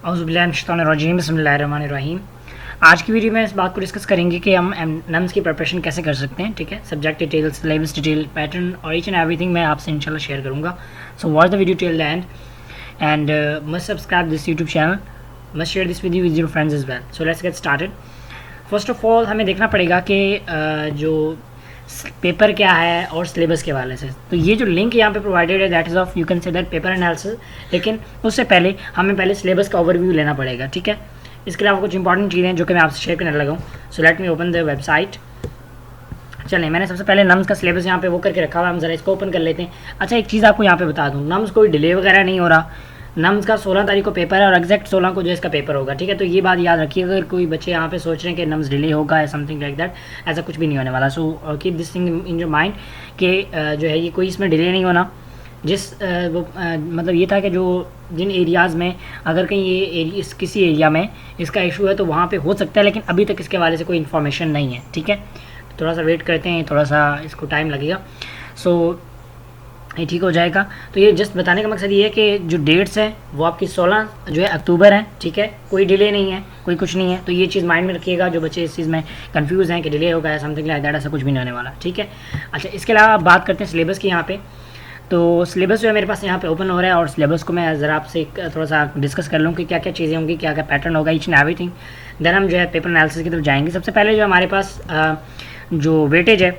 औज़ुबिल्लाहिमिनश्शैतानिर्रजीम बिस्मिल्लाहिर्रहमानिर्रहीम। आज की वीडियो में इस बात को डिस्कस करेंगे कि हम नम्स की प्रिपरेशन कैसे कर सकते हैं। ठीक है, subject detail, syllabus detail, pattern और ईच एंड एवरीथिंग मैं आपसे इंशाल्लाह शेयर करूँगा। So watch the video till the end and must subscribe this YouTube channel, must share this video with your friends as well. So let's get started. First of all हमें देखना पड़ेगा कि जो paper क्या है और syllabus के हवाले से। तो ये जो लिंक यहाँ पे प्रोवाइडेड है that is of you can say that paper analysis, लेकिन उससे पहले हमें पहले सिलेबस का ओवरव्यू लेना पड़ेगा। ठीक है, इसके अलावा कुछ इंपॉर्टेंट चीज़ें हैं जो कि मैं आपसे शेयर करने लगा हूँ। So let me open the website. चलें, मैंने सबसे पहले नम्स का सिलेबस यहाँ पे वो करके रखा हुआ है, हम ज़रा इसको ओपन कर लेते हैं। अच्छा, एक चीज़ आपको यहाँ पे बता दूँ, नम्स कोई डिले वगैरह नहीं हो रहा। नम्स का 16 तारीख को पेपर है और एग्जैक्ट 16 को जो इसका पेपर होगा। ठीक है, तो ये बात याद रखिए, अगर कोई बच्चे यहाँ पे सोच रहे हैं कि नम्स डिले होगा या समथिंग लाइक दैट, ऐसा कुछ भी नहीं होने वाला। So keep this thing in your mind कि जो है ये कोई इसमें डिले नहीं होना। मतलब ये था कि जो जिन एरियाज़ में अगर कहीं ये किसी एरिया में इसका इशू है तो वहाँ पे हो सकता है, लेकिन अभी तक इसके हवाले से कोई इन्फॉर्मेशन नहीं है। ठीक है, तो थोड़ा सा वेट करते हैं, थोड़ा सा इसको टाइम लगेगा। सो ये ठीक हो जाएगा। तो ये जस्ट बताने का मकसद ये है कि जो डेट्स हैं वो आपकी 16 जो है अक्टूबर है। ठीक है, कोई डिले नहीं है, कोई कुछ नहीं है। तो ये चीज़ माइंड में रखिएगा, जो बच्चे इस चीज़ में कंफ्यूज हैं कि डिले होगा या समथिंग लाइक दैट, ऐसा कुछ भी नहीं होने वाला। ठीक है, अच्छा, इसके अलावा आप बात करते हैं सिलेबस की यहाँ पे। तो सिलेबस जो है मेरे पास यहाँ पे ओपन हो रहा है और सिलेबस को मैं ज़रा आपसे थोड़ा सा डिस्कस कर लूँ कि क्या क्या चीज़ें होंगी, क्या क्या पैटर्न होगा, ईच एंड एवरीथिंग। देन हम जो है पेपर एनालिसिस की तरफ जाएंगे। सबसे पहले जो हमारे पास जो वेटेज है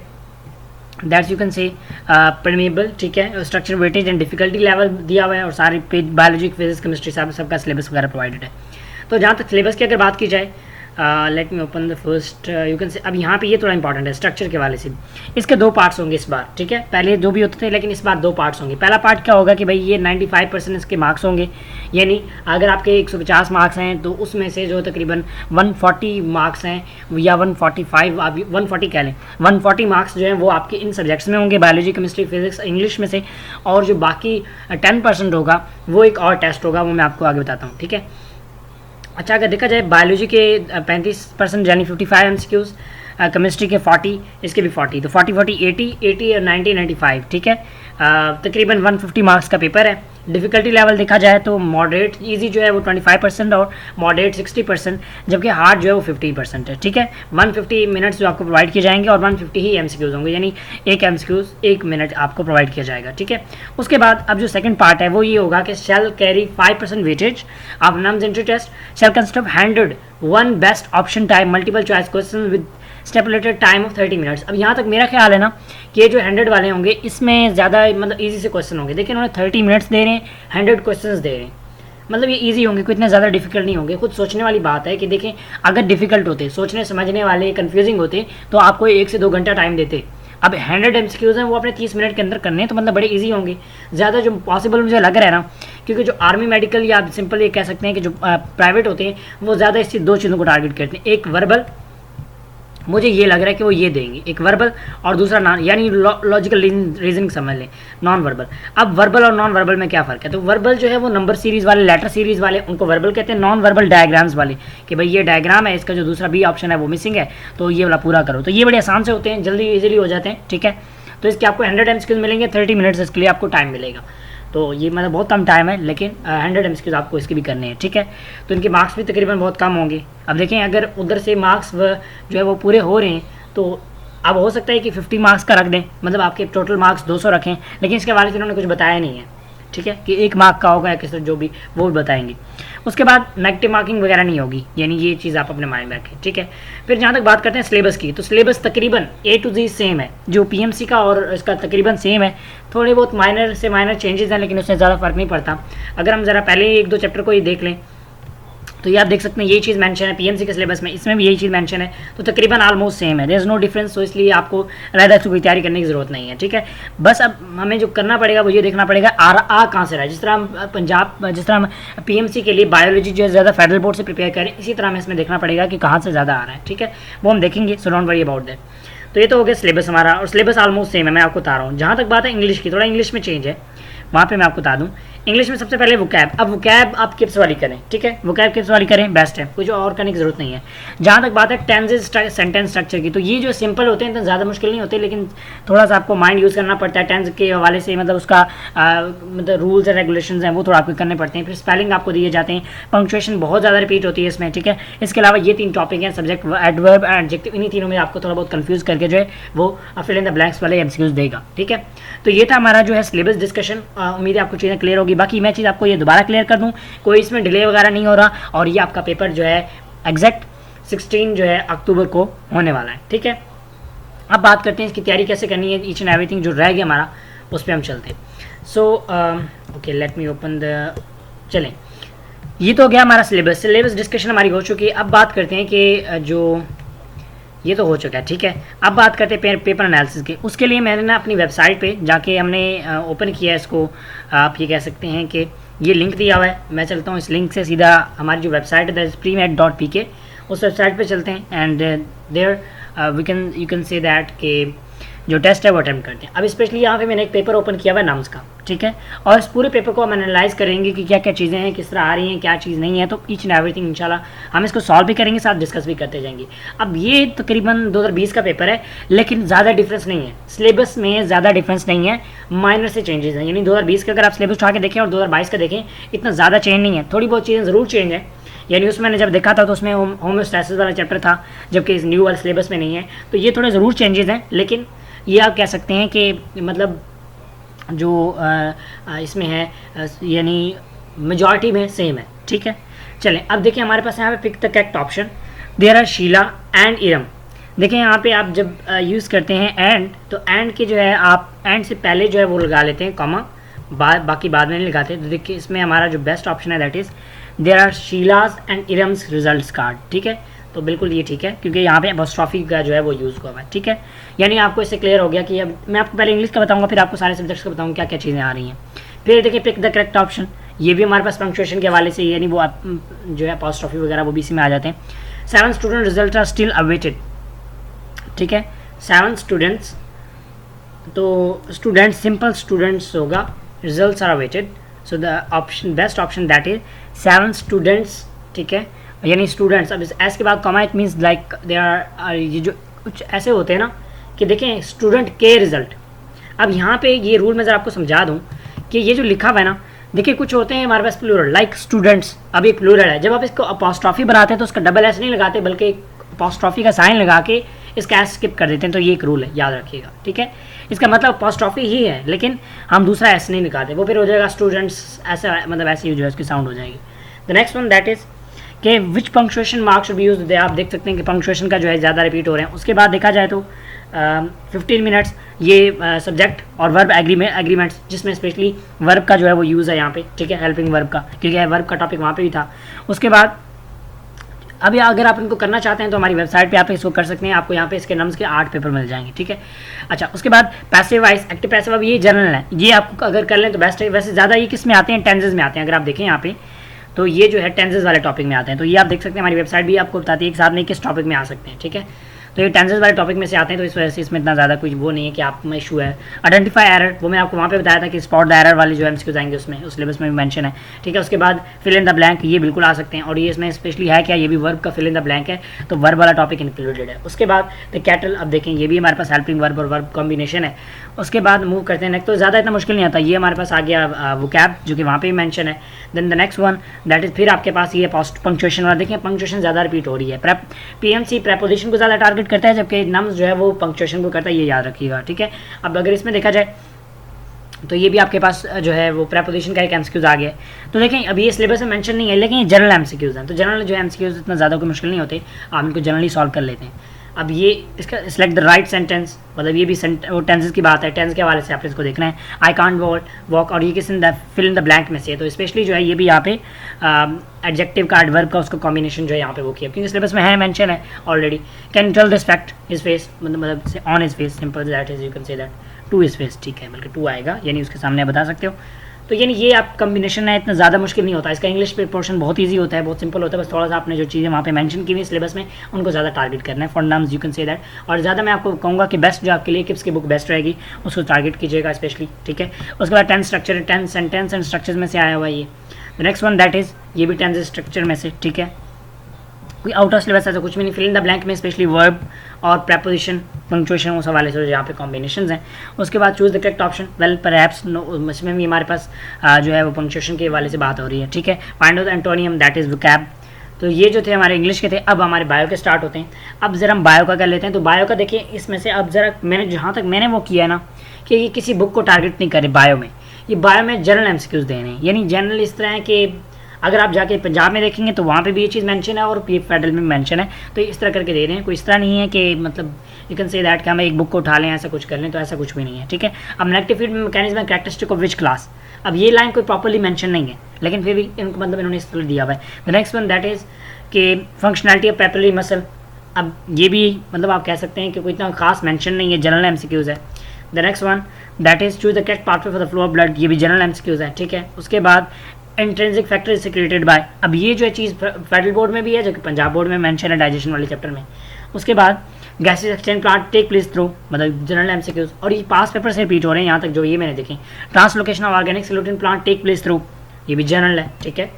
दैट्स यू कैन से परमेबल। ठीक है, structure, weightage and difficulty level दिया हुआ है और सारी पेज बायोलॉजी, फिजिक्स, केमिस्ट्री सबका सिलेबस वगैरह प्रोवाइडेड है। तो जहाँ तक सिलेबस की अगर बात की जाए, let me open the first you can से। अब यहाँ पे ये थोड़ा इंपॉर्टेंट है स्ट्रक्चर के वाले से। इसके दो पार्ट्स होंगे इस बार। ठीक है, पहले जो भी होते थे लेकिन इस बार दो पार्ट्स होंगे। पहला पार्ट क्या होगा कि भाई ये 95% इसके मार्क्स होंगे, यानी अगर आपके 150 मार्क्स हैं तो उसमें से जो तकरीबन 140 मार्क्स हैं या 145, आप 140 कह लें, 140 मार्क्स जो हैं वो आपके इन सब्जेक्ट्स में होंगे, बायोलॉजी, केमिस्ट्री, फिजिक्स, इंग्लिश में से। और जो बाकी 10% होगा वो एक और टेस्ट होगा, वो मैं आपको आगे बताता हूँ। ठीक है, अच्छा, अगर देखा जाए बायोलॉजी के 35% यानी 55 एमसीक्यूज़, केमिस्ट्री के 40, इसके भी 40, तो 40 40 80 और 90 95। ठीक है, तकरीबन 150 मार्क्स का पेपर है। डिफ़िकल्टी लेवल देखा जाए तो मॉडरेट इजी जो है वो 25% और मॉडरेट 60%, जबकि हार्ड जो है वो 50% है। ठीक है, 150 मिनट्स जो आपको प्रोवाइड किए जाएंगे और 150 ही एमसीक्यूज़ होंगे, यानी एक एमसीक्यूज़ 1 मिनट आपको प्रोवाइड किया जाएगा। ठीक है, उसके बाद अब जो सेकंड पार्ट है वो ये होगा कि shall carry 5% weightage of NUMS entry test, shall consist 100 one best option type multiple choice question with stipulated time of 30 minutes. अब यहाँ तक मेरा ख्याल है ना कि ये जो 100 वाले होंगे इसमें ज़्यादा मतलब इजी से क्वेश्चन होंगे। देखिए, उन्होंने 30 मिनट्स दे रहे हैं, 100 क्वेश्चन दे रहे हैं, मतलब ये इजी होंगे, कोई इतने ज़्यादा डिफिकल्ट नहीं होंगे। खुद सोचने वाली बात है कि देखें, अगर डिफिकल्ट होते, सोचने समझने वाले कंफ्यूजिंग होते तो आपको 1 से 2 घंटा टाइम देते। अब 100 एमसीक्यूज़ हैं वो अपने 30 मिनट के अंदर करने हैं, तो मतलब बड़े इजी होंगे। ज़्यादा जो पॉसिबल मुझे लग रहा है ना, क्योंकि जो आर्मी मेडिकल या सिंपल ये कह सकते हैं कि जो प्राइवेट होते हैं वो ज़्यादा इस दो चीज़ों को टारगेट करते हैं। एक वर्बल, मुझे ये लग रहा है कि वो ये देंगे, एक वर्बल और दूसरा नॉन, यानी लॉजिकल रीजनिंग समझ लें, नॉन वर्बल। अब वर्बल और नॉन वर्बल में क्या फ़र्क है? तो वर्बल जो है वो नंबर सीरीज़ वाले, लेटर सीरीज़ वाले, उनको वर्बल कहते हैं। नॉन वर्बल डायग्राम्स वाले, कि भाई ये डायग्राम है, इसका जो दूसरा बी ऑप्शन है वो मिसिंग है, तो ये वाला पूरा करो। तो ये बड़े आसान से होते हैं, जल्दी ईजिली हो जाते हैं। ठीक है, तो इसके आपको 100 एमसीक्यूज़ मिलेंगे, 30 मिनट्स इसके लिए आपको टाइम मिलेगा। तो ये मतलब बहुत कम टाइम है, लेकिन 100 एमसीक्यूज़ आपको इसके भी करने हैं। ठीक है, तो इनके मार्क्स भी तकरीबन बहुत कम होंगे। अब देखें, अगर उधर से मार्क्स जो है वो पूरे हो रहे हैं तो अब हो सकता है कि 50 मार्क्स का रख दें, मतलब आपके टोटल मार्क्स 200 रखें, लेकिन इसके बारे में उन्होंने कुछ बताया नहीं है। ठीक है, कि 1 मार्क का होगा या किस जो भी वो बताएंगे। उसके बाद नेगेटिव मार्किंग वगैरह नहीं होगी, यानी ये चीज़ आप अपने माइंड में रखें। ठीक है, फिर जहाँ तक बात करते हैं सिलेबस की, तो सिलेबस तकरीबन A to Z सेम है, जो PMC का और इसका तकरीबन सेम है। थोड़े बहुत माइनर से माइनर चेंजेस हैं, लेकिन उससे ज़्यादा फर्क नहीं पड़ता। अगर हम ज़रा पहले 1-2 चैप्टर को ही देख लें तो ये आप देख सकते हैं, यही चीज़ मेंशन है PMC के सिलेबस में, इसमें भी यही चीज़ मेंशन है, तो तकरीबन ऑलमोस्ट सेम है, देयर इज़ नो डिफरेंस। तो इसलिए आपको अलग से कोई तैयारी करने की ज़रूरत नहीं है। ठीक है, बस अब हमें जो करना पड़ेगा वो ये देखना पड़ेगा आ कहाँ से रहा है। जिस तरह हम जिस तरह हम PMC के लिए बायोलॉजी जो है ज़्यादा फेडरल बोर्ड से प्रिपेयर करें, इसी तरह हमें इसमें देखना पड़ेगा कि कहाँ से ज़्यादा आ रहा है। ठीक है, वो हम देखेंगे, so don't worry about that. तो ये तो हो गया सिलेबस हमारा, और सिलेबस ऑलमोस्ट सेम है, मैं आपको बता रहा हूँ। जहाँ तक बात है इंग्लिश की, थोड़ा इंग्लिश में चेंज है। वहाँ पे मैं आपको बता दूँ। इंग्लिश में सबसे पहले वोकैब, अब वोकैब आप किप्स वाली करें, ठीक है, वोकैब किप्स वाली करें, बेस्ट है, कुछ और करने की जरूरत नहीं है। जहाँ तक बात है टेंसेस सेंटेंस स्ट्रक्चर की, तो ये जो सिंपल होते हैं इतना ज़्यादा मुश्किल नहीं होते, लेकिन थोड़ा सा आपको माइंड यूज़ करना पड़ता है टेंस के हवाले से, मतलब उसका मतलब रूल्स एंड रेगुलेशंस हैं वो थोड़ा आपको करने पड़ते हैं। फिर स्पेलिंग आपको दिए जाते हैं, पंक्चुएशन बहुत ज़्यादा रिपीट होती है इसमें, ठीक है। इसके अलावा ये 3 टॉपिक हैं, सब्जेक्ट, एडवर्ब एंड एडजेक्टिव, इन्हीं तीनों में आपको थोड़ा बहुत कंफ्यूज करके जो है वो फिल इन द ब्लैंक्स वाले एमसीक्यूज देगा, ठीक है। तो ये था हमारा जो है सिलेबस डिस्कशन, उम्मीद है आपको चीज़ें क्लियर होगी। बाकी मैं चीज़ आपको ये दोबारा क्लियर कर दूँ, कोई इसमें डिले वगैरह नहीं हो रहा, और ये आपका पेपर जो है एग्जैक्ट 16 जो है अक्टूबर को होने वाला है, ठीक है। अब बात करते हैं इसकी तैयारी कैसे करनी है, ईच एंड एवरीथिंग जो रह गया हमारा उस पर हम चलते हैं। So okay, let me open the, चलें, ये तो हो गया हमारा सिलेबस डिस्कशन हमारी हो चुकी है। अब बात करते हैं कि जो ये तो हो चुका है, ठीक है। अब बात करते हैं पेपर एनालिसिस की। उसके लिए मैंने ना अपनी वेबसाइट पे जाके हमने ओपन किया है इसको, आप ये कह सकते हैं कि ये लिंक दिया हुआ है, मैं चलता हूँ इस लिंक से सीधा हमारी जो वेबसाइट है दैट इज premed.pk, उस वेबसाइट पे चलते हैं and there you can say that कि जो टेस्ट है वो अटैम्प्ट करते हैं। अब स्पेशली यहाँ पे मैंने एक पेपर ओपन किया हुआ है नम्स का, ठीक है, और इस पूरे पेपर को हम एनालाइज करेंगे कि क्या क्या चीज़ें हैं, किस तरह आ रही हैं, क्या चीज़ नहीं है। तो ईच एंड एवरीथिंग इंशाल्लाह हम इसको सॉल्व भी करेंगे, साथ डिस्कस भी करते जाएंगे। अब ये तकरीबन 2020 का पेपर है, लेकिन ज़्यादा डिफरेंस नहीं है सिलेबस में, ज़्यादा डिफरेंस नहीं है, माइनर से चेंजेस हैं। यानी 2020 का अगर आप सिलेबस उठा के देखें और 2022 का देखें, इतना ज़्यादा चेंज नहीं है, थोड़ी बहुत चीज़ें ज़रूर चेंज है। यानी उसमें मैंने जब देखा था तो उसमें होम्योस्टैसिस वाला चैप्टर था, जबकि इस न्यू वाले सिलेबस में नहीं है। तो ये थोड़े ज़रूर चेंजेस हैं, लेकिन ये आप कह सकते हैं कि मतलब जो इसमें है यानी मेजॉरिटी में सेम है, ठीक है। चलें, अब देखिए हमारे पास यहाँ पे pick the correct option, there are Sheila and Iram. देखें यहाँ पे आप जब यूज़ करते हैं एंड, तो एंड के जो है आप एंड से पहले जो है वो लगा लेते हैं कॉमा, बाकी बाद में नहीं लगाते। तो देखिए इसमें हमारा जो बेस्ट ऑप्शन है that is there are Sheila's and Iram's results card, ठीक है। तो बिल्कुल ये ठीक है, क्योंकि यहाँ पे अपॉस्ट्रॉफी का जो है वो यूज़ हुआ है, ठीक है। यानी आपको इससे क्लियर हो गया कि अब मैं आपको पहले इंग्लिश का बताऊंगा, फिर आपको सारे सब्जेक्ट्स का बताऊंगा क्या क्या चीज़ें आ रही हैं। फिर देखिए पिक द करेक्ट ऑप्शन, ये भी हमारे पास पंक्चुएशन के हवाले से, यानी वो जो है अपॉस्ट्रॉफी वगैरह वो भी इसी में आ जाते हैं। 7 student result are still awaited, ठीक है, 7 स्टूडेंट्स, तो स्टूडेंट सिंपल स्टूडेंट्स होगा, results are awaited, so the option best option that is 7 students, ठीक है। यानी स्टूडेंट्स, अब इस एस के बाद comma, it means like they are, ये जो कुछ ऐसे होते हैं ना कि देखें स्टूडेंट के रिजल्ट। अब यहाँ पे ये रूल मैं ज़रा आपको समझा दूँ कि ये जो लिखा हुआ है ना, देखिए कुछ होते हैं हमारे पास प्लूरल लाइक स्टूडेंट्स, अब एक प्लूरल है, जब आप इसको अपॉस्ट्रॉफी बनाते हैं तो उसका डबल एस नहीं लगाते, बल्कि एक अपॉस्ट्रॉफी का साइन लगा के इसका एस स्किप कर देते हैं। तो ये एक रूल है, याद रखिएगा, ठीक है। इसका मतलब अपॉस्ट्रॉफी ही है, लेकिन हम दूसरा एस नहीं लगाते, वो फिर हो जाएगा स्टूडेंट्स, ऐसा मतलब ऐसे ही जो है उसकी साउंड हो जाएगी। The next one that is कि which punctuation mark should be used, आप देख सकते हैं कि पंक्चुएशन का जो है ज़्यादा रिपीट हो रहे हैं। उसके बाद देखा जाए तो 15 मिनट्स ये सब्जेक्ट और वर्ब एग्रीमेंट्स, जिसमें स्पेशली वर्ब का जो है वो यूज़ है यहाँ पे, ठीक है, हेल्पिंग वर्ब का, क्योंकि वर्ब का टॉपिक वहाँ पे भी था। उसके बाद अभी अगर आप इनको करना चाहते हैं तो हमारी वेबसाइट पे आप इसको कर सकते हैं, आपको यहाँ पे इसके नम्स के 8 पेपर मिल जाएंगे, ठीक है। अच्छा, उसके बाद पैसिव वाइज एक्टिव पैसिव, अब ये जनरल है, ये आपको अगर कर लें तो बेस्ट है। वैसे ज़्यादा ये किस में आते हैं, टेंसेस में आते हैं। अगर आप देखें यहाँ पे तो ये जो है टेंसेस वाले टॉपिक में आते हैं, तो ये आप देख सकते हैं, हमारी वेबसाइट भी आपको बताती है एक साथ में किस टॉपिक में आ सकते हैं, ठीक है। तो ये टेंसेस वाले टॉपिक में से आते हैं, तो इस वजह से इसमें इतना ज़्यादा कुछ वो नहीं है कि आप में इशू है। आइडेंटिफाई एरर, वो मैं आपको वहाँ पे बताया था कि स्पॉट द एरर वाली जो एमसीक्यूज आएंगे उसमें, उस सिलेबस में भी मेंशन है, ठीक है। उसके बाद फिल इन द ब्लैंक, ये बिल्कुल आ सकते हैं, और ये इसमें स्पेशली है क्या, ये भी वर्ब का फिल इन द ब्लैंक है, तो वर्ब वाला टॉपिक इंक्लूडेड है। उसके बाद द कैटल, अब देखें ये भी हमारे पास हेल्पिंग वर्ब और वर्ब कॉम्बिनेशन है। उसके बाद मूव करते हैं नेक्स्ट, तो ज़्यादा इतना मुश्किल नहीं आता, ये हमारे पास आ गया वोकैब जो कि वहाँ पे भी मेंशन है। Then the next one that is, फिर आपके पास ये पोस्ट पंक्चुएशन वाला, देखिए पंक्चुएशन ज़्यादा रिपीट हो रही है। पीएमसी प्रेपोजिशन को ज़्यादा टारगेट करता है, जबकि नम्स जो है वो पंक्चुएशन को करता है, ये याद रखिएगा, ठीक है। अब अगर इसमें देखा जाए तो ये भी आपके पास जो है वो प्रेपोजिशन का एक एमसीक्यूज आ गया है। तो देखें अभी ये सिलेबस में मेंशन नहीं है, लेकिन ये जनरल एमसीक्यूज हैं, तो जनरल जो एमसीक्यूज इतना ज़्यादा कोई मुश्किल नहीं होते, आप इनको जनरली सॉल्व कर लेते हैं। अब ये इसका सिलेक्ट द राइट सेंटेंस, मतलब ये भी वो टेंसेस की बात है, टेंस के हवाले से आपने इसको देखना है। आई कांट वॉक, और ये किस फिल इन द ब्लैंक में से है, तो स्पेशली जो है ये भी यहाँ पे एडजेक्टिव का एडवर्ब का उसका कॉम्बिनेशन जो है यहाँ पे वो किया, क्योंकि सिलेबस में है मेंशन है already. Can tell this fact his face, मतलब से on his face, simple that is, you can say that to his face, ठीक है, बल्कि टू आएगा, यानी उसके सामने आप बता सकते हो। तो यानी ये आप कम्बिनेशन है, इतना ज़्यादा मुश्किल नहीं होता। इसका इंग्लिश पे पोर्शन बहुत ईजी होता है, बहुत सिंपल होता है, बस थोड़ा सा आपने जो चीज़ें वहाँ पे मेंशन की हुई सिलेबस में उनको ज़्यादा टारगेट करना है। For NUMS you can say that. और ज़्यादा मैं आपको कहूँगा कि बेस्ट जो आपके लिए किप्स की बुक बेस्ट रहेगी उसको टारगेट कीजिएगा स्पेशली, ठीक है। उसके बाद tense structure, tense sentence and structures में से आया हुआ ये। The next one that is ये भी टेंस स्ट्रक्चर में से, ठीक है। कोई आउट ऑफ सिलेबस ऐसा कुछ भी नहीं। फिल इन द ब्लैंक में स्पेशली वर्ब और प्रेपोजिशन, पंक्चुएशन, उस हवाले से जहाँ पे कॉम्बिनेशन हैं। उसके बाद choose the correct option, well perhaps इसमें भी हमारे पास जो है वो पंक्चुएशन के हवाले से बात हो रही है, ठीक है। Find out the antonym that is vocab. तो ये जो थे हमारे इंग्लिश के थे। अब हमारे बायो के स्टार्ट होते हैं। अब ज़रा हम बायो का कर लेते हैं। तो बायो का देखिए इसमें से अब ज़रा मैंने जहाँ तक मैंने वो किया ना कि ये किसी बुक को टारगेट नहीं करे बायो में, ये बायो में जनरल एमसीक्यूज दे रहे हैं। यानी जनरल इस तरह है कि अगर आप जाके पंजाब में देखेंगे तो वहाँ पे भी ये चीज़ मेंशन है और पी फेडरल में मेंशन है। तो इस तरह करके दे रहे हैं, कोई इस तरह नहीं है कि मतलब यू कैन से दैट कि हम एक बुक को उठा लें ऐसा कुछ कर लें, तो ऐसा कुछ भी नहीं है, ठीक है। अब negative feed mechanism characteristic of which class, अब ये लाइन कोई प्रॉपर्ली मेंशन नहीं है लेकिन फिर भी इनको मतलब इन्होंने इस तरह दिया हुआ है। The next one that is कि फंक्शनैलिटी ऑफ पेपिलरी मसल। अब ये भी मतलब आप कह सकते हैं कि कोई इतना खास मेंशन नहीं है, जनरल एमसीक्यूज है। The next one that is choose the correct pathway for the flow of blood, ये भी जनरल एमसीक्यूज है, ठीक है। उसके बाद intrinsic factor is secreted by, अब ये जो है चीज़ फेडरल बोर्ड में भी है जो कि पंजाब बोर्ड में मेंशन है डाइजेशन वाले चैप्टर में। उसके बाद gases exchange plant take place through, मतलब जनरल एमसीक्यूज, और ये पास पेपर से रिपीट हो रहे हैं यहाँ तक जो ये मैंने देखे। Translocation of organic solutes plant take place through, ये भी जनरल है, ठीक है।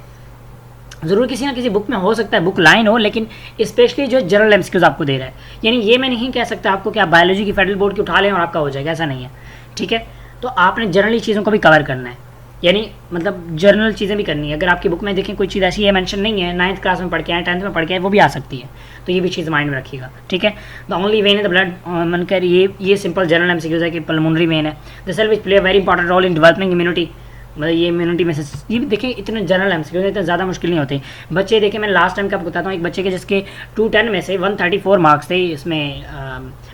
ज़रूर किसी ना किसी बुक में हो सकता है, बुक लाइन हो, लेकिन स्पेशली जो जनरल एमसीक्यूज आपको दे रहा है। यानी ये मैं नहीं कह सकता आपको कि आप बायोलॉजी की फेडरल बोर्ड की उठा लें और आपका हो जाएगा, ऐसा नहीं है, ठीक है। तो आपने जनरली चीज़ों को भी कवर करना है, यानी मतलब जनरल चीज़ें भी करनी है। अगर आपकी बुक में देखें कोई चीज़ ऐसी है मेंशन नहीं है, 9th क्लास में पढ़ के आए, 10th में पढ़ के आए, वो भी आ सकती है, तो ये भी चीज़ माइंड में रखिएगा, ठीक है। The only vein in the blood मन कर ये सिंपल जनरल एमसीक्यूज है कि पल्मोनरी वेन है। The cell which play a very important role in developing immunity, मतलब ये इम्यूनिटी में से ये भी देखिए इतने जनरल एमसीक्यूज इतने ज़्यादा मुश्किल नहीं होते। बच्चे देखे मैं लास्ट टाइम का आपको बताता हूँ, एक बच्चे के जिसके 210 में से 134 मार्क्स थे इसमें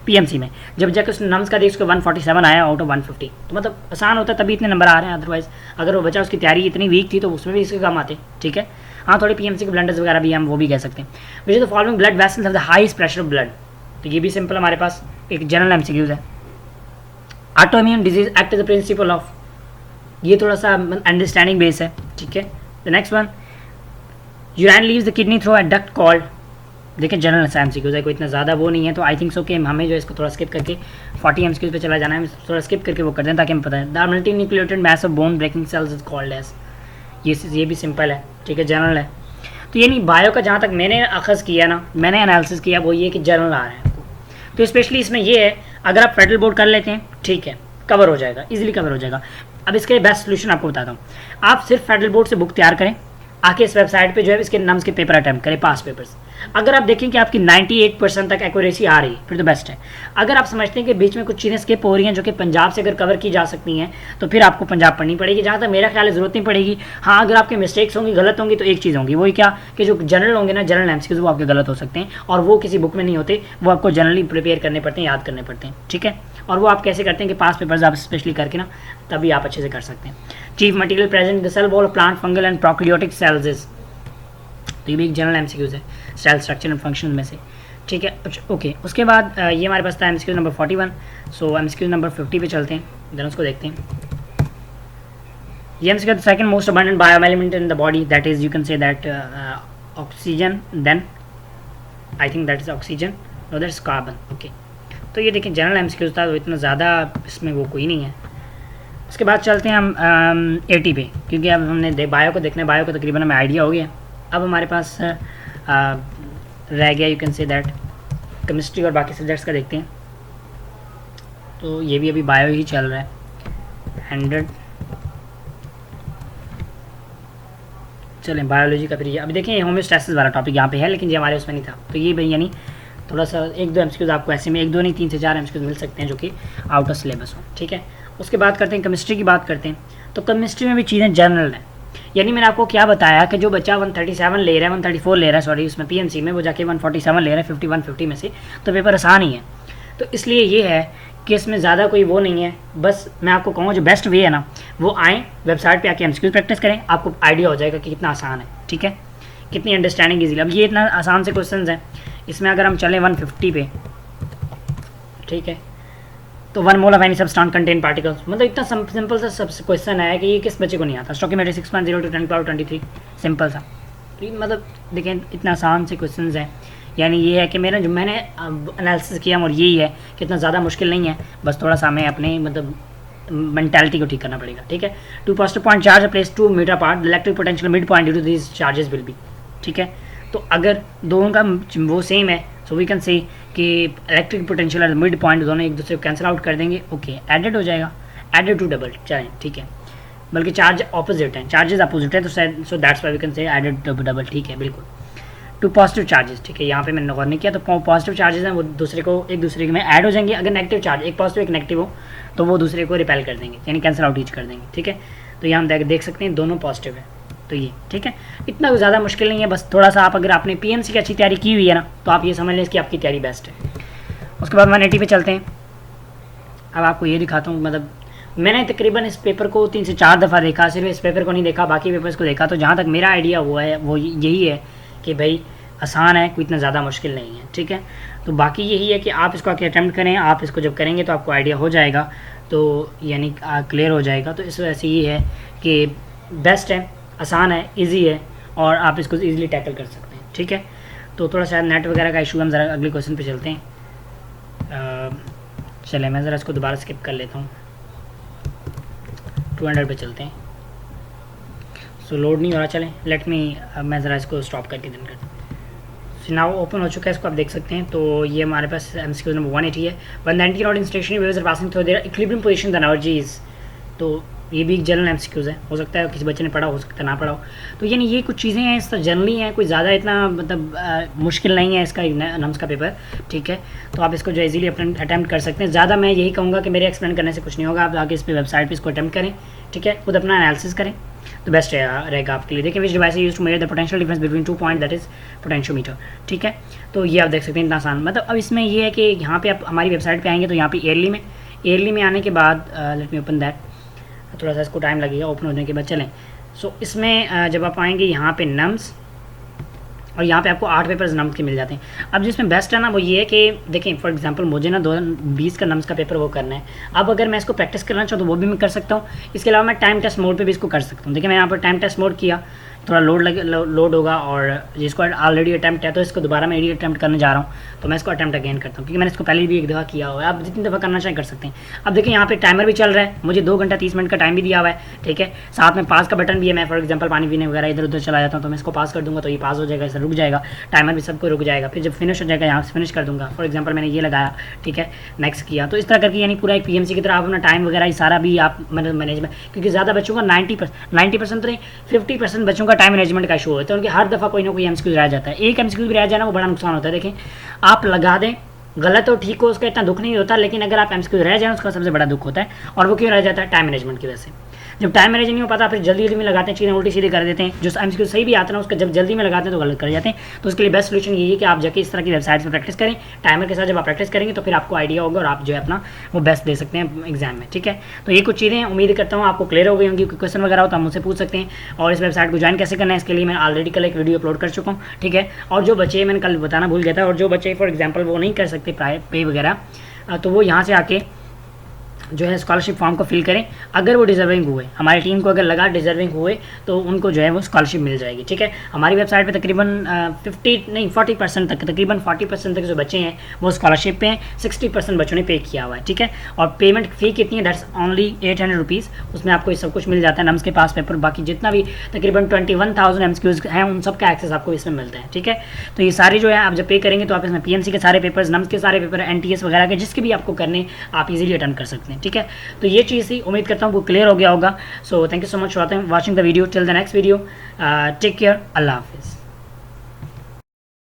पीएमसी में, जब जाकर उसने नम्स का देखा उसको 147 आया आउट ऑफ 150। तो मतलब आसान होता तभी इतने नंबर आ रहे हैं, अदरवाइज अगर वो बच्चा उसकी तैयारी इतनी वीक थी तो उसमें भी इसके कम आते, ठीक है। हाँ थोड़े पीएमसी के ब्लंडर्स वगैरह भी हम वो भी कह सकते हैं। Which is the following blood vessels have the highest pressure of blood, तो ये भी सिंपल हमारे पास एक जनरल एमसीक्यूज है। Autoimmune disease act as the principle of, ये थोड़ा सा अंडरस्टैंडिंग बेस है, ठीक है। The next one urine leaves the kidney through a duct called, देखिए जनरल एमसीक्यूज है, कोई इतना ज़्यादा वो नहीं है, तो आई थिंक सो कि हमें जो इसको थोड़ा स्किप करके 40 एमसीक्यूज पे चला जाना है, थोड़ा स्किप करके वो कर दें ताकि हमें पता है। The multinucleated mass of bone breaking cells is called as, ये भी सिंपल है, ठीक है, जनरल है। तो ये नहीं बायो का जहाँ तक मैंने अखज़ किया ना, मैंने एनालिसिस किया वो ये कि जनरल आ रहा है आपको, तो स्पेशली इसमें ये है अगर आप फेडरल बोर्ड कर लेते हैं ठीक है कवर हो जाएगा, इजीली कवर हो जाएगा। अब इसके बेस्ट सोल्यूशन आपको बताता हूँ, आप सिर्फ फेडरल बोर्ड से बुक तैयार करें, आके इस वेबसाइट पे जो है इसके नम्स के पेपर अटैम्प्ट करें, पास पेपर्स। अगर आप देखें कि आपकी 98% तक एक्यूरेसी आ रही है फिर तो बेस्ट है। अगर आप समझते हैं कि बीच में कुछ चीज़ें स्किप हो रही हैं जो कि पंजाब से अगर कवर की जा सकती हैं तो फिर आपको पंजाब पढ़नी पड़ेगी, जहाँ तक मेरा ख्याल है ज़रूरत नहीं पड़ेगी। हाँ अगर आपके मिस्टेक्स होंगी, गलत होंगी, तो एक चीज़ होंगी, वही क्या कि जो जनरल होंगे ना, जनरल एमसीक्यूज वो आपके गलत हो सकते हैं और वो किसी बुक में नहीं होते, वो आपको जनरली प्रिपेयर करने पड़ते हैं, याद करने पड़ते हैं, ठीक है। और वो आप कैसे करते हैं कि पास पेपर्स आप स्पेशली करके ना तभी आप अच्छे से कर सकते हैं। Chief material present the cell wall of plant fungal and prokaryotic cells is, तो ये भी एक जनरल एमसीक्यूज है सेल स्ट्रक्चर एंड फंक्शन में से, ठीक है। ओके उसके बाद ये हमारे पास था MCQs number 41। So MCQs number 50 पे चलते हैं, देन उसको देखते हैं। ये MCQ second most abundant bio element in the body, that is you can say that oxygen, then I think that is oxygen, no that is carbon, okay. तो ये देखें जनरल एमसीक्यूज था, तो इतना ज़्यादा इसमें वो कोई नहीं है। उसके बाद चलते हैं हम 80 पे, क्योंकि अब हमने बायो को देखना है, बायो को तकरीबन हमें आइडिया हो गया। अब हमारे पास रह गया you can say that chemistry और बाकी सब्जेक्ट्स का देखते हैं। तो ये भी अभी बायो ही चल रहा है 100। चलें बायोलॉजी का फिर ये अभी देखें होम्योस्टैसिस वाला टॉपिक यहाँ पे है, लेकिन ये हमारे उसमें नहीं था, तो ये भाई यानी थोड़ा सा 1-2 एमसीक्यूज आपको ऐसे में 1-2 नहीं 3 से 4 एमसीक्यूज मिल सकते हैं जो कि आउट ऑफ सिलेबस हो, ठीक है। उसके बाद करते हैं केमिस्ट्री की बात करते हैं। तो केमिस्ट्री में भी चीज़ें जनरल हैं, यानी मैंने आपको क्या बताया कि जो बच्चा 137 ले रहा है, 134 ले रहा है सॉरी उसमें पीएमसी में, वो जाके 147 ले रहा है 51-50 में से, तो पेपर आसान ही है। तो इसलिए ये है कि इसमें ज़्यादा कोई वो नहीं है, बस मैं आपको कहूँगा जो बेस्ट वे है ना वो आएँ वेबसाइट पे आके एमसीक्यूज प्रैक्टिस करें, आपको आइडिया हो जाएगा कि कितना आसान है, ठीक है, कितनी अंडरस्टैंडिंग ईजी। अब ये इतना आसान से क्वेश्चन हैं, इसमें अगर हम चलें 150 पे, ठीक है, तो 1 mole of any substance contain particles, मतलब इतना सिंपल सा सब क्वेश्चन है कि ये किस बच्चे को नहीं आता। स्टोकियोमेट्री 6.0 to 10⁻23 सिंपल सा। तो मतलब देखें इतना आसान से क्वेश्चन हैं, यानी ये है कि मेरा जो मैंने एनालिसिस किया और यही है कि इतना ज़्यादा मुश्किल नहीं है, बस थोड़ा सा हमें अपने मतलब मेंटालिटी को ठीक करना पड़ेगा, ठीक है। 2 पॉजिटिव पॉइंट चार्ज है place 2 metre apart, the electric potential mid point due to this charges will be, ठीक है। तो अगर दोनों का वो सेम है सो वी कैन से कि इलेक्ट्रिक पोटेंशियल और मिड पॉइंट दोनों एक दूसरे को कैंसिल आउट कर देंगे, ओके एडेड हो जाएगा, एडेड टू डबल, चलें ठीक है। बल्कि चार्ज ऑपोजिट हैं, चार्जेस अपोजिट है, तो so that's why we can say added to double, ठीक है बिल्कुल। 2 पॉजिटिव चार्जेस, ठीक है, यहाँ पे मैंने गौर नहीं किया, तो पॉजिटिव चार्जेस हैं वो एक दूसरे में ऐड हो जाएंगे। अगर नेगेटिव चार्ज एक पॉजिटिव एक नेगेटिव हो तो वो दूसरे को रिपेल कर देंगे, यानी कैंसिल आउट ईच कर देंगे, ठीक है। तो यहाँ हम देख सकते हैं दोनों पॉजिटिव है, तो ये ठीक है, इतना ज़्यादा मुश्किल नहीं है। बस थोड़ा सा आप अगर आपने पीएमसी की अच्छी तैयारी की हुई है ना, तो आप ये समझ लें कि आपकी तैयारी बेस्ट है। उसके बाद 180 पे चलते हैं। अब आपको ये दिखाता हूँ, मतलब मैंने तकरीबन इस पेपर को 3 से 4 दफ़ा देखा, सिर्फ इस पेपर को नहीं देखा, बाकी पेपर्स को देखा। तो जहाँ तक मेरा आइडिया हुआ है वो यही है कि भाई आसान है, कोई इतना ज़्यादा मुश्किल नहीं है, ठीक है। तो बाकी यही है कि आप इसको आके अटैम्प्ट करें, आप इसको जब करेंगे तो आपको आइडिया हो जाएगा, तो यानी क्लियर हो जाएगा। तो इस वजह से ये है कि बेस्ट है, आसान है, इजी है और आप इसको इजीली टैकल कर सकते हैं, ठीक है। तो थोड़ा सा नेट वगैरह का इशू, हम ज़रा अगले क्वेश्चन पे चलते हैं। चले मैं ज़रा इसको दोबारा स्किप कर लेता हूँ, 200 पे चलते हैं। सो लोड नहीं हो रहा, चलें लेट मी, मैं ज़रा इसको स्टॉप करके दिन कर। नाउ ओपन हो चुका है, इसको आप देख सकते हैं। तो ये हमारे पास MCQ नंबर 180 है। 190 not in stationary waves are passing through their equilibrium position the energies. तो ये भी एक जनरल MCQs है, हो सकता है किसी बच्चे ने पढ़ा, हो सकता है ना पढ़ा हो। तो यानी ये कुछ चीज़ें हैं, इस तरह जनरली हैं, कोई ज़्यादा इतना मतलब मुश्किल नहीं है इसका नम्स का पेपर, ठीक है। तो आप इसको जो इजीली अटैम्प्ट कर सकते हैं। ज़्यादा मैं यही कहूँगा कि मेरे एक्सप्लेन करने से कुछ नहीं होगा, आप आगे इस पर वेबसाइट पर इसको अटैम्प्ट करें, ठीक है, खुद अपना एनालिसिस करें तो बेस्ट रहेगा आपके लिए। देखिए which device use to measure the potential difference between 2 point, that is potentiometer, ठीक है। तो ये आप देख सकते हैं इतना आसान। मतलब अब इसमें ये है कि यहाँ पे आप हमारी वेबसाइट पे आएंगे तो यहाँ पे एयरली में आने के बाद लेट मी ओपन दैट, थोड़ा सा इसको टाइम लगेगा ओपन होने के बाद, चलें। सो इसमें जब आप आएंगे यहाँ पे नम्स, और यहाँ पे आपको 8 पेपर्स नम्स के मिल जाते हैं। अब जिसमें बेस्ट है ना वो ये है कि देखें फॉर एग्जांपल मुझे ना 2020 का नम्स का पेपर वो करना है। अब अगर मैं इसको प्रैक्टिस करना चाहूँ तो वो भी मैं कर सकता हूँ। इसके अलावा मैं टाइम टेस्ट मोड पे भी इसको कर सकता हूँ। देखिए मैं यहाँ पर टाइम टेस्ट मोड किया, थोड़ा लोड होगा, और जिसको ऑलरेडी अटैम्प्ट है तो इसको दोबारा मैं अटैम्प्ट करने जा रहा हूँ, तो मैं इसको अटैम्प्ट अगेन करता हूँ क्योंकि मैंने इसको पहले भी एक दफ़ा किया हुआ है। आप जितनी दफ़ा करना चाहें कर सकते हैं। अब देखिए यहाँ पे टाइमर भी चल रहा है, मुझे 2 घंटा 30 मिनट का टाइम भी दिया हुआ है, ठीक है। साथ में पास का बटन भी है। मैं फॉर एग्जाम्पल पानी पीने वगैरह इधर उधर चला जाता हूँ तो मैं इसको पास कर दूँगा तो ये पास हो जाएगा, इससे रुक जाएगा, टाइमर भी सबको रुक जाएगा। फिर जब फिनिश हो जाएगा यहाँ से फिनिश कर दूँगा। फॉर एग्जाम्पल मैंने ये लगाया, ठीक है, नेक्स्ट किया, तो इस तरह करके यानी पूरा एक PMC की तरह आप अपना टाइम वगैरह सारा भी आप मैनेजमेंट, क्योंकि ज़्यादा बच्चों का 90% तो नहीं 50% बच्चों का टाइम मैनेजमेंट का इशू होता है। उनके हर दफ़ा कोई ना कोई MCQ रह जाता है। एक MCQ भी रह जाना वो बड़ा नुकसान होता है। देखें आप लगा दें, गलत हो ठीक हो उसका इतना दुख नहीं होता, लेकिन अगर आप MCQ रह जाए उसका सबसे बड़ा दुख होता है। और वो क्यों रह जाता है? टाइम मैनेजमेंट की वजह से। जब टाइम मैनेज नहीं हो पाता फिर जल्दी में लगाते हैं, चीज़ें उल्टी सीधी कर देते हैं। जो MCQ सही भी आता है ना उसका जब जल्दी में लगाते हैं तो गलत कर जाते हैं। तो उसके लिए बेस्ट सोल्यूशन यही है कि आप जाके इस तरह की वेबसाइट्स पर प्रैक्टिस करें टाइमर के साथ। जब आप प्रैक्टिस करेंगे तो फिर आपको आइडिया होगा और आप जो है अपना वो बेस्ट दे सकते हैं एग्जाम में, ठीक है। तो ये कुछ चीज़ें उम्मीद करता हूँ आपको क्लियर हो गई होंगी। क्वेश्चन वगैरह हो तो आप मुझसे पूछ सकते हैं। और इस वेबसाइट को ज्वाइन कैसे करना है इसके लिए मैं ऑलरेडी कल एक वीडियो अपलोड कर चुका हूँ, ठीक है। और जो बच्चे मैंने कल बताना भूल गया था, और जो बच्चे फॉर एग्जाम्पल वो नहीं कर सकते पे वगैरह, तो वो यहाँ से आके जो है स्कॉलरशिप फॉर्म को फिल करें। अगर वो डिजर्विंग हुए, हमारी टीम को अगर लगा डिजर्विंग हुए तो उनको जो है वो स्कॉलरशिप मिल जाएगी, ठीक है। हमारी वेबसाइट पे तकरीबन 40% तक, तकरीबन 40% तक जो बच्चे हैं वो स्कॉलरशिप पे हैं। 60% बच्चों ने पे किया हुआ है, ठीक है। और पेमेंट फ़ी कितनी है? That's only 800 rupees. उसमें आपको ये सब कुछ मिल जाता है, नम्स के पास पेपर, बाकी जितना भी तकरीबन 21,000 MCQs हैं उन सब का एक्सेस आपको इसमें मिलता है, ठीक है। तो ये सारी जो है आप जब पे करेंगे तो आप इसमें PMC के सारे पेपर्स, नम्स के सारे पेपर, NTS वगैरह के जिसके भी आपको करने आप इजीली अटेंड कर सकते हैं, ठीक है। तो ये चीज़ थी, उम्मीद करता हूँ वो क्लियर हो गया होगा। So thank you so much for watching the video. Till the next video, take care, अल्लाह हाफिज़।